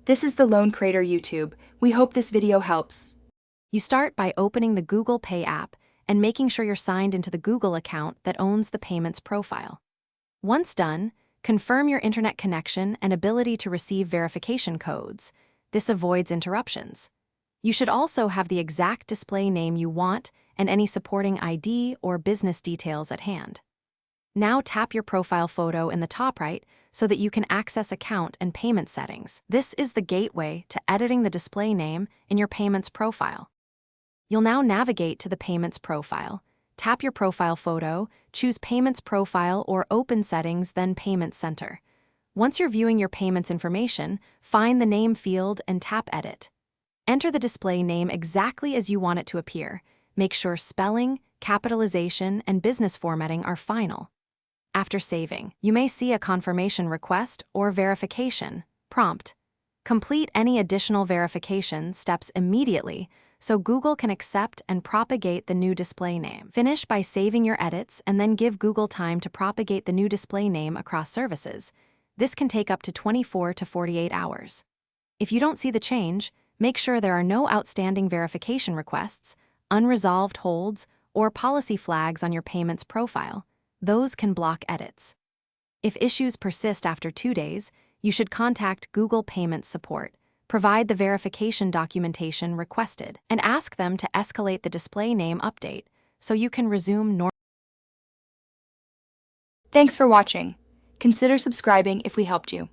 This is the Loan Creator YouTube. We hope this video helps. You start by opening the Google Pay app and making sure you're signed into the Google account that owns the payments profile. Once done, confirm your internet connection and ability to receive verification codes. This avoids interruptions. You should also have the exact display name you want and any supporting ID or business details at hand. Now tap your profile photo in the top right so that you can access account and payment settings. This is the gateway to editing the display name in your payments profile. You'll now navigate to the payments profile. Tap your profile photo, choose Payments Profile or Open Settings, then Payments Center. Once you're viewing your payments information, find the name field and tap Edit. Enter the display name exactly as you want it to appear. Make sure spelling, capitalization, and business formatting are final. After saving, you may see a confirmation request or verification prompt. Complete any additional verification steps immediately so Google can accept and propagate the new display name. Finish by saving your edits and then give Google time to propagate the new display name across services. This can take up to 24 to 48 hours. If you don't see the change, make sure there are no outstanding verification requests, unresolved holds, or policy flags on your payments profile. Those can block edits. If issues persist after 2 days, you should contact Google Payments Support, provide the verification documentation requested, and ask them to escalate the display name update so you can resume normal. Thanks for watching. Consider subscribing if we helped you.